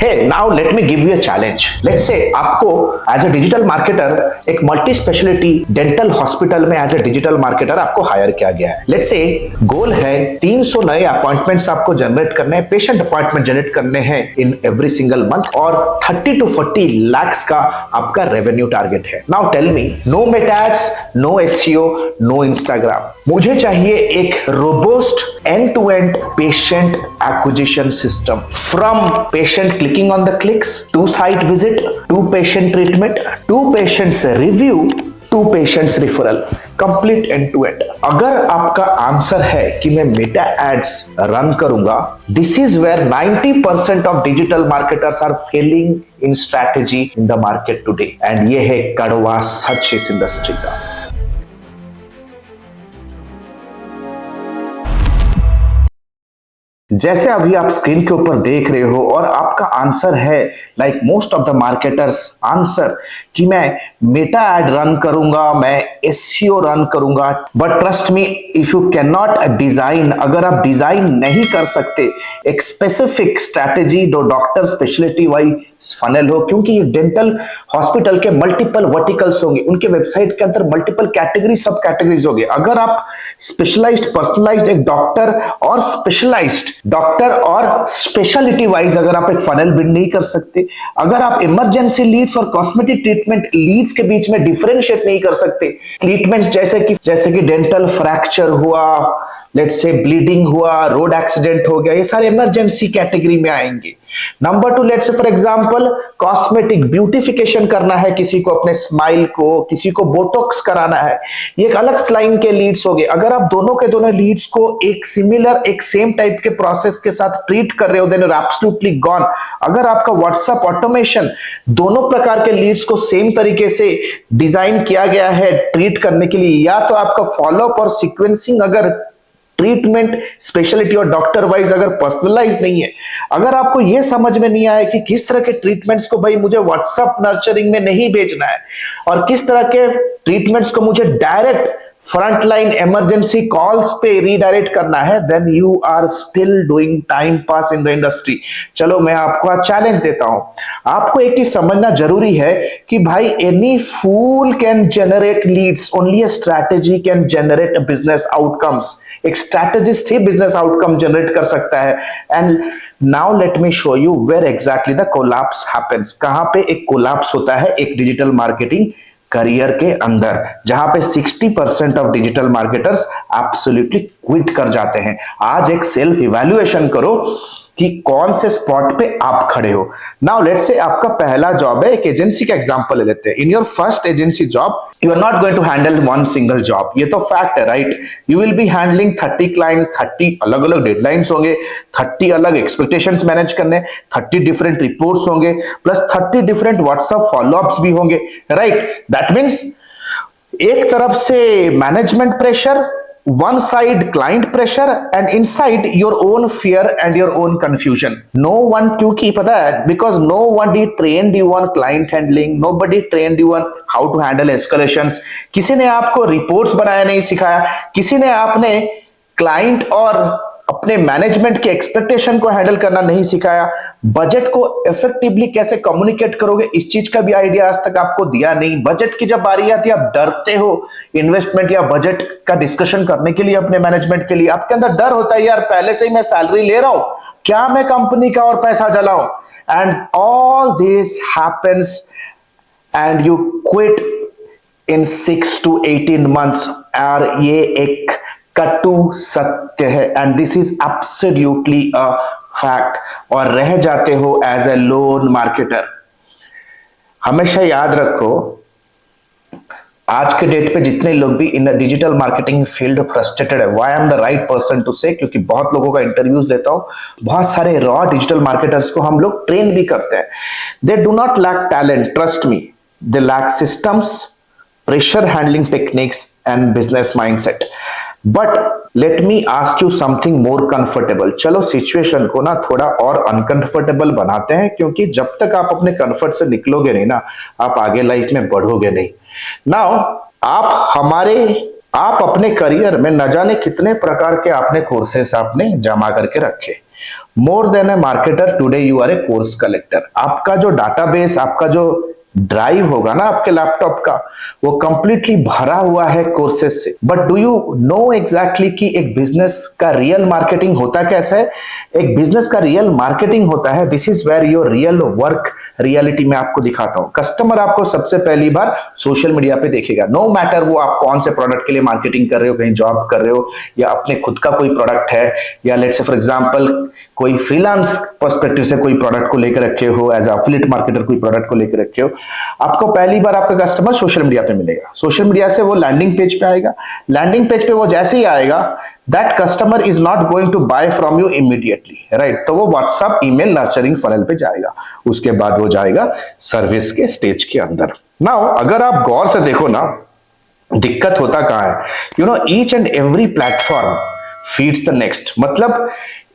Hey, now let me give you a challenge. Let's say आपको as a digital marketer एक multi speciality dental hospital में as a digital marketer आपको higher किया गया है. Let's say गोल है 300 नए अपॉइंटमेंट्स आपको जनरेट करने हैं, पेशेंट अपॉइंटमेंट जनरेट करने हैं इन एवरी सिंगल मंथ और 30 to 40 lakhs का आपका रेवेन्यू टारगेट है. Now tell me, no Meta ads, no SEO, no Instagram. मुझे चाहिए एक robust end to end patient acquisition system from patient clicking on the clicks to site visit to patient treatment to patients review to patients referral, complete end to end. अगर आपका answer है कि मैं Meta ads run करूंगा, this is where 90% of digital marketers are failing in strategy in the market today. And ये है कड़वा सच इस इंडस्ट्री का. जैसे अभी आप स्क्रीन के ऊपर देख रहे हो और आपका आंसर है like most of the marketers answer कि मैं मेटा एड रन करूंगा, मैं एसईओ रन करूंगा. But trust me, if you can not design, अगर आप डिजाइन नहीं कर सकते एक स्पेसिफिक स्ट्रैटेजी दो डॉक्टर स्पेशलिटी वाइज फनल हो, क्योंकि ये डेंटल हॉस्पिटल के मल्टीपल वर्टिकल्स होंगे, उनके वेबसाइट के अंदर मल्टीपल कैटेगरी सब कैटेगरीज होंगे. अगर आप स्पेशलाइज्ड पर्सनलाइज्ड एक डॉक्टर और स्पेशलाइज्ड डॉक्टर और स्पेशलिटी वाइज अगर आप एक फनल बिल्ड नहीं कर सकते, अगर आप इमरजेंसी लीड्स और कॉस्मेटिक ट्रीटमेंट लीड्स के बीच में डिफरेंशिएट नहीं कर सकते, ट्रीटमेंट्स जैसे कि डेंटल फ्रैक्चर हुआ, लेट्स से ब्लीडिंग हुआ, रोड एक्सीडेंट हो गया, ये सारे इमरजेंसी कैटेगरी में आएंगे. Number 2, let's say for example cosmetic beautification करना है किसी को, अपने स्माइल को, किसी को बोटॉक्स कराना है, ये एक अलग क्लाइन के लीड्स हो गए. अगर आप दोनों के दोनों लीड्स को एक सिमिलर एक सेम टाइप के प्रोसेस के साथ ट्रीट कर रहे हो, then you are absolutely gone. अगर आपका व्हाट्सएप ऑटोमेशन दोनों प्रकार के लीड्स को सेम तरीके से डिजाइन किया गया है ट्रीट करने के लिए, या तो आपका फॉलोअप और सीक्वेंसिंग अगर ट्रीटमेंट स्पेशलिटी और डॉक्टर वाइज अगर पर्सनलाइज नहीं है, अगर आपको यह समझ में नहीं आया कि किस तरह के ट्रीटमेंट्स को भाई मुझे व्हाट्सएप नर्चरिंग में नहीं भेजना है और किस तरह के ट्रीटमेंट्स को मुझे डायरेक्ट फ्रंटलाइन इमरजेंसी कॉल्स पे रीडायरेक्ट करना है, then you are still doing time pass in the industry. चलो मैं आपको आज चैलेंज देता हूं. आपको एक चीज समझना जरूरी है कि भाई any fool can generate leads, only a strategy can generate business outcomes. एक स्ट्रैटेजिस्ट ही बिजनेस आउटकम जनरेट कर सकता है. And now let me show you where exactly the collapse happens. कहां पे एक कोलैप्स होता है एक डिजिटल मार्केटिंग करियर के अंदर, जहां पे 60% of digital marketers absolutely quit कर जाते हैं. आज एक सेल्फ इवैल्यूएशन करो कि कौन से स्पॉट पे आप खड़े हो. नाउ लेट्स से आपका पहला जॉब है, एक एजेंसी का एग्जांपल ले लेते हैं. In your first agency job you are not going to handle one single job, ये तो फैक्ट है, right. You will be handling 30 clients, 30 अलग अलग डेडलाइंस होंगे, 30 अलग एक्सपेक्टेशंस मैनेज करने, 30 डिफरेंट रिपोर्ट्स होंगे, प्लस 30 डिफरेंट व्हाट्सएप फॉलोअप्स भी होंगे, राइट. दैट मीन्स एक तरफ से management pressure, one side client pressure and inside your own fear and your own confusion. No one, क्योंकि पता है, because nobody trained you on client handling, nobody trained you on how to handle escalations. किसी ने आपको reports बनाया नहीं सिखाया, किसी ने आपने क्लाइंट और अपने मैनेजमेंट के एक्सपेक्टेशन को हैंडल करना नहीं सिखाया, बजट को इफेक्टिवली कैसे कम्युनिकेट करोगे इस चीज का भी आइडिया आज तक आपको दिया नहीं. बजट की जब बारी आती है आप डरते हो इन्वेस्टमेंट या बजट का डिस्कशन करने के लिए अपने मैनेजमेंट के लिए. आपके अंदर डर होता है, यार पहले से ही मैं सैलरी ले रहा हूं, क्या मैं कंपनी का और पैसा जलाऊं. And all this happens and you quit in 6 to 18 months. और ये एक कटु सत्य है, and this is absolutely a fact. और रह जाते हो एज ए लोन मार्केटर. हमेशा याद रखो, आज के डेट पे जितने लोग भी in digital marketing field frustrated है, why I am the right person to say, क्योंकि बहुत लोगों का इंटरव्यूज लेता हूं, बहुत सारे रॉ डिजिटल मार्केटर्स को हम लोग ट्रेन भी करते हैं. They do not lack talent, trust me, they lack systems, pressure handling techniques and business mindset. But let me ask you something more comfortable. चलो सिचुएशन को ना थोड़ा और अनकंफर्टेबल बनाते हैं, क्योंकि जब तक आप अपने कंफर्ट से निकलोगे नहीं ना, आप आगे लाइफ में बढ़ोगे नहीं. नाउ आप अपने करियर में न जाने कितने प्रकार के आपने कोर्सेस आपने जमा करके रखे, more than a marketer today you are a course collector. आपका जो डाटाबेस, आपका जो ड्राइव होगा ना आपके लैपटॉप का, वो कंप्लीटली भरा हुआ है कोर्सेस से। But do you know exactly कि एक बिजनेस का रियल मार्केटिंग होता कैसा है? एक बिजनेस का रियल मार्केटिंग होता है, this is where your real work reality में आपको दिखाता हूं। कस्टमर आपको सबसे पहली बार सोशल मीडिया पे देखेगा, नो मैटर वो आप कौन से प्रोडक्ट के लिए मार्केटिंग कर रहे हो, कहीं जॉब कर रहे हो या अपने खुद का कोई प्रोडक्ट है, या लेट्स से फॉर एग्जांपल कोई फ्रीलांस पर्सपेक्टिव से कोई प्रोडक्ट को लेकर रखे हो, एज एफिलिएट मार्केटर कोई प्रोडक्ट को लेकर रखे हो, आपको पहली बार आपका कस्टमर सोशल मीडिया पे मिलेगा। सोशल मीडिया से वो लैंडिंग पेज पे आएगा। लैंडिंग पेज पे वो जैसे ही आएगा, that customer is not going to buy from you immediately, right? तो वो व्हाट्सएप ईमेल नर्चरिंग फनल पे जाएगा, उसके बाद वो जाएगा सर्विस के स्टेज के अंदर। नाउ अगर आप गौर से देखो ना, दिक्कत होता कहां है? You know, each and every platform feeds the next. मतलब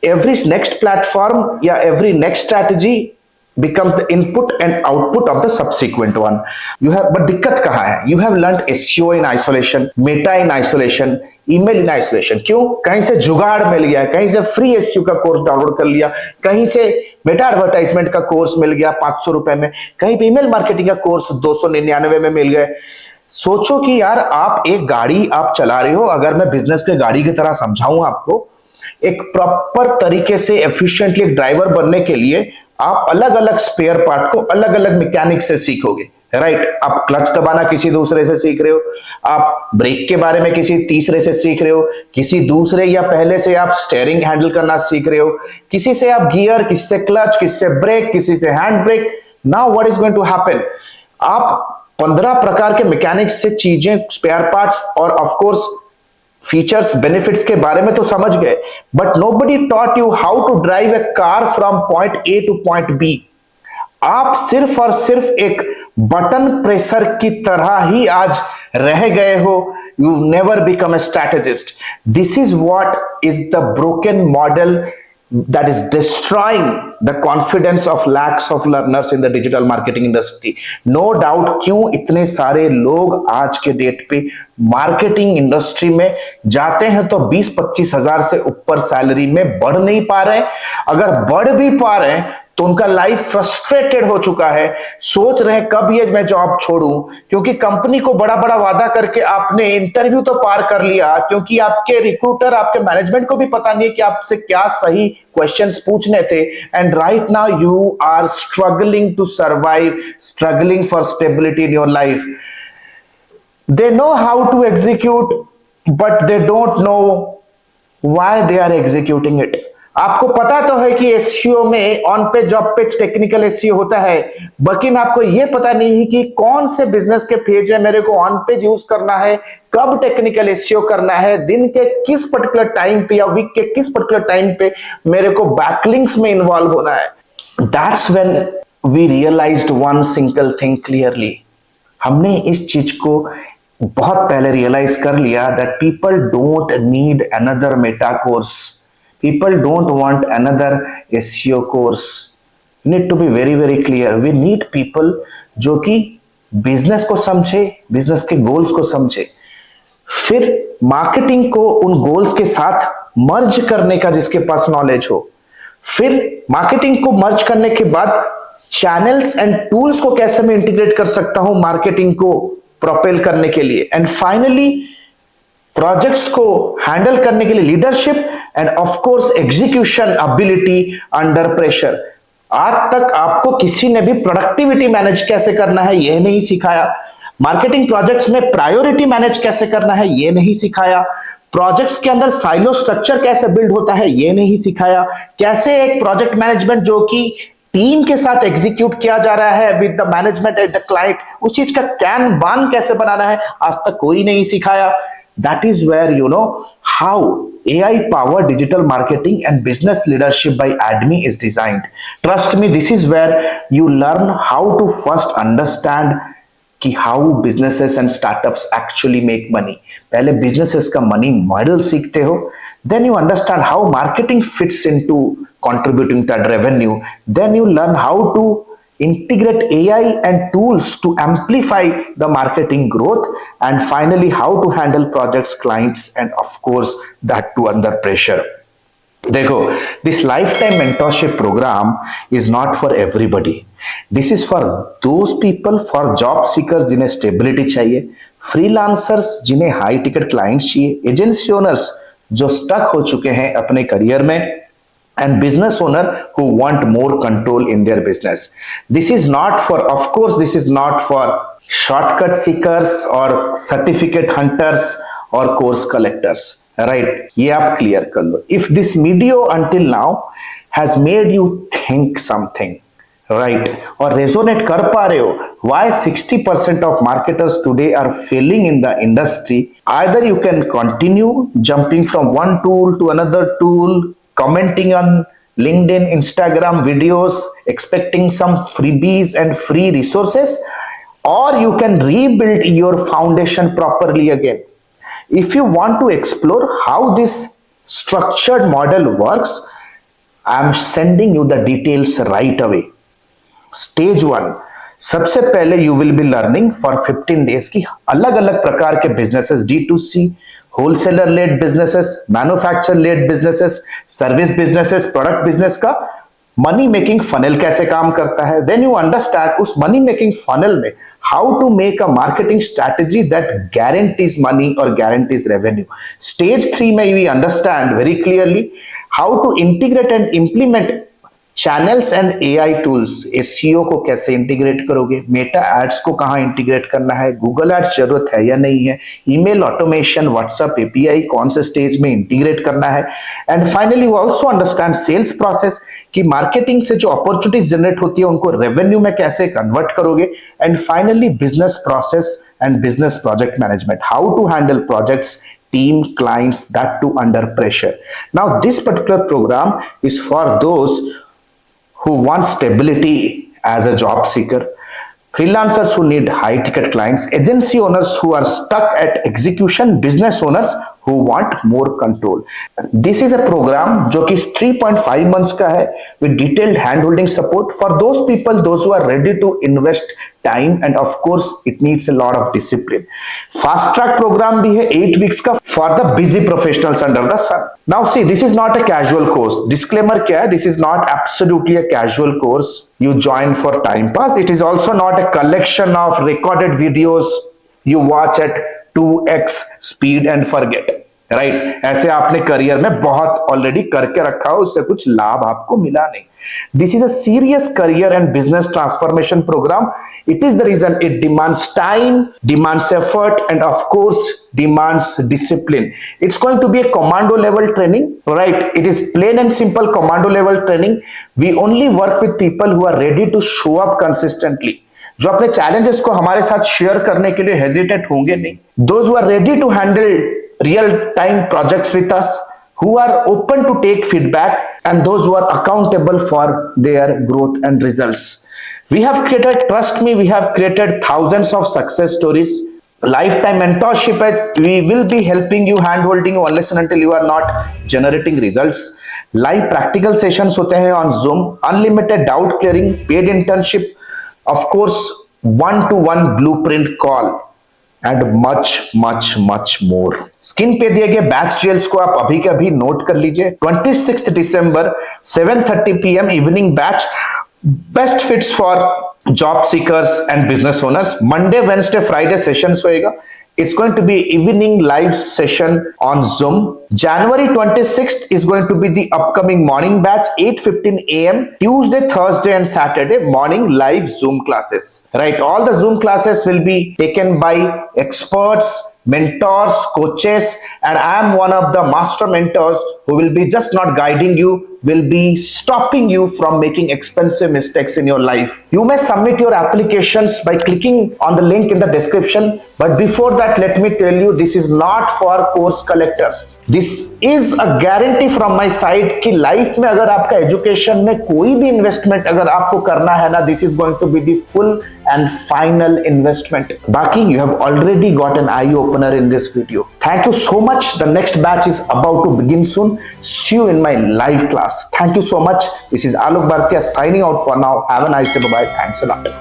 every next platform या every next strategy becomes the input and output of the subsequent one. You have, but दिक्कत कहाँ है? You have learned SEO in isolation, Meta in isolation, email in isolation. क्यों? कहीं से जुगाड़ मिल गया, कहीं से फ्री SEO का कोर्स डाउनलोड कर लिया, कहीं से मेटा एडवर्टाइजमेंट का कोर्स मिल गया 500 रुपए में, कहीं पे ईमेल मार्केटिंग का कोर्स 299 में मिल गए। सोचो कि यार आप एक गाड़ी आप चला रहे हो, अगर मैं बिजनेस के गाड़ी की तरह समझाऊं आपको, एक प्रॉपर तरीके से एफिशिएंटली एक ड्राइवर बनने के लिए आप अलग अलग स्पेयर पार्ट को अलग अलग मैकेनिक से सीखोगे, राइट? आप क्लच दबाना किसी दूसरे से सीख रहे हो, आप ब्रेक के बारे में किसी तीसरे से सीख रहे हो, किसी दूसरे या पहले से आप स्टीयरिंग हैंडल करना सीख रहे हो, किसी से आप गियर, किसी से क्लच, किसी से ब्रेक, किसी से hand brake. Now what is going to happen? आप 15 प्रकार के मैकेनिक्स से चीजें, स्पेयर पार्ट्स और ऑफ कोर्स फीचर्स, बेनिफिट्स के बारे में तो समझ गए, but nobody taught you how to drive a car from point A to point B. आप सिर्फ और सिर्फ एक बटन प्रेसर की तरह ही आज रह गए हो। You never become a strategist. This is what is the broken model that is destroying the confidence of lakhs of learners in the digital marketing industry. No doubt क्यों इतने सारे लोग आज के डेट पे मार्केटिंग इंडस्ट्री में जाते हैं तो 20-25 हजार से ऊपर सैलरी में बढ़ नहीं पा रहे। अगर बढ़ भी पा रहे हैं तो उनका लाइफ फ्रस्ट्रेटेड हो चुका है, सोच रहे हैं कब ये मैं जॉब छोड़ूं, क्योंकि कंपनी को बड़ा बड़ा वादा करके आपने इंटरव्यू तो पार कर लिया, क्योंकि आपके रिक्रूटर, आपके मैनेजमेंट को भी पता नहीं है कि आपसे क्या सही क्वेश्चंस पूछने थे। And right now you are struggling to survive, struggling for stability in your life. They know how to execute but they don't know why they are executing it. आपको पता तो है कि एसईओ में on page job page technical SEO होता है, लेकिन आपको यह पता नहीं है कि कौन से बिजनेस के पेज है मेरे को ऑन पेज यूज करना है, कब टेक्निकल एसईओ करना है, दिन के किस पर्टिकुलर टाइम पे या वीक के किस पर्टिकुलर टाइम पे मेरे को बैकलिंक्स में इन्वॉल्व होना है। That's when we realized one single thing clearly. हमने इस चीज को बहुत पहले रियलाइज कर लिया that people don't need another meta course, people don't want another SEO course. You need to be very very clear. We need people जो कि बिजनेस को समझे, बिजनेस के गोल्स को समझे, फिर मार्केटिंग को उन गोल्स के साथ मर्ज करने का जिसके पास नॉलेज हो, फिर मार्केटिंग को मर्ज करने के बाद चैनल्स एंड टूल्स को कैसे मैं इंटीग्रेट कर सकता हूं मार्केटिंग को प्रोपेल करने के लिए, एंड फाइनली प्रोजेक्ट्स को हैंडल करने के लिए leadership and of course execution ability under pressure. आज तक आपको किसी ने भी प्रोडक्टिविटी मैनेज कैसे करना है यह नहीं सिखाया, मार्केटिंग प्रोजेक्ट्स में प्रायोरिटी मैनेज कैसे करना है यह नहीं सिखाया, प्रोजेक्ट्स के अंदर साइलो स्ट्रक्चर कैसे बिल्ड होता है यह नहीं सिखाया, कैसे एक प्रोजेक्ट मैनेजमेंट जो कि टीम के साथ एग्जीक्यूट किया जा रहा है with the management at the client, उस चीज का कैन कैसे बनाना है आज तक कोई नहीं सिखाया। That is where you know how AI powered digital marketing and business leadership by AdMe is designed. Trust me, this is where you learn how to first understand कि how businesses and startups actually make money. पहले businesses का money model सीखते हो, then you understand how marketing fits into contributing to that revenue. Then you learn how to integrate AI and tools to amplify the marketing growth, and finally how to handle projects, clients, and of course that too under pressure. देखो, this life time mentorship program is not for everybody. This is for those people, for job seekers जिन्हें stability चाहिए, freelancers जिन्हें high ticket clients चाहिए, agency owners जो stuck हो चुके हैं अपने करियर में, and business owner who want more control in their business. This is not for, of course, this is not for shortcut seekers or certificate hunters or course collectors, right? ये आप clear कर लो. If this video until now has made you think something, right, or resonate कर पा रहे हो, why 60% of marketers today are failing in the industry, either you can continue jumping from one tool to another tool, commenting on LinkedIn, Instagram videos, expecting some freebies and free resources, or you can rebuild your foundation properly again. If you want to explore how this structured model works, I am sending you the details right away. Stage 1, सबसे पहले you will be learning for 15 days की अलग अलग प्रकार के businesses, D2C, wholesaler led businesses, manufacture led businesses, service businesses, product business का money making funnel कैसे काम करता है. देन यू अंडरस्टैंड उस मनी मेकिंग फनल में how to make a marketing strategy that guarantees money और गारंटीज रेवेन्यू. स्टेज 3 में we understand very clearly how to integrate and implement channels and AI tools. SEO को कैसे integrate करोगे, Meta ads को कहां integrate करना है, गूगल एड्स जरूरत है या नहीं है, ईमेल ऑटोमेशन, व्हाट्सएप एपीआई कौन से स्टेज में इंटीग्रेट करना है. And finally you also understand sales process कि मार्केटिंग से जो अपॉर्चुनिटीज जनरेट होती है उनको रेवेन्यू में कैसे कन्वर्ट करोगे. And finally business process and business project management, how to handle projects, team, clients, that too under pressure. Now this particular program is for those who want stability as a job seeker, freelancers who need high ticket clients, agency owners who are stuck at execution, business owners who want more control. This is a program जो कि 3.5 months का है with detailed hand holding support for those people, those who are ready to invest time, and of course it needs a lot of discipline. Fast track program भी है 8 weeks का for the busy professionals under the sun. Now see, this is not a casual course. Disclaimer क्या है, this is not absolutely a casual course you join for time pass. It is also not a collection of recorded videos you watch at 2x speed and forget, right. ऐसे आपने career में बहुत already करके रखा हो, उससे कुछ लाभ आपको मिला नहीं. This is a serious career and business transformation program. It is the reason it demands time, demands effort, and of course demands discipline. It's going to be a commando level training, right? It is plain and simple commando level training. We only work with people who are ready to show up consistently, जो अपने challenges को हमारे साथ share करने के लिए hesitate होंगे नहीं. Those who are ready to handle real time projects with us, who are open to take feedback, and those who are accountable for their growth and results. We have created, trust me, we have created thousands of success stories. Lifetime mentorship, we will be helping you, hand holding you unless and until you are not generating results. Live practical sessions होते हैं on Zoom, unlimited doubt clearing, paid internship, of course 1-to-1 blueprint call, and much more. Screen पे दिए गए batch details को आप अभी के अभी नोट कर लीजिए. 26 दिसंबर 7:30 PM evening batch, best fits for job seekers and business owners. Monday, Wednesday, Friday sessions होएगा. It's going to be evening live session on Zoom. January 26th is going to be the upcoming morning batch, 8:15 AM. Tuesday, Thursday, and Saturday morning live Zoom classes. Right, all the Zoom classes will be taken by experts, mentors, coaches, and I am one of the master mentors who will be just not guiding you, will be stopping you from making expensive mistakes in your life. You may submit your applications by clicking on the link in the description. But before that, let me tell you, this is not for course collectors. This is a guarantee from my side कि life में अगर आपका education में कोई भी investment अगर आपको करना है ना, this is going to be the full and final investment. बाकी you have already got an eye opener in this video. Thank you so much. The next batch is about to begin soon. See you in my live class. Thank you so much. This is Alok Bhartia signing out for now. Have a nice day. Bye bye. Thanks a lot.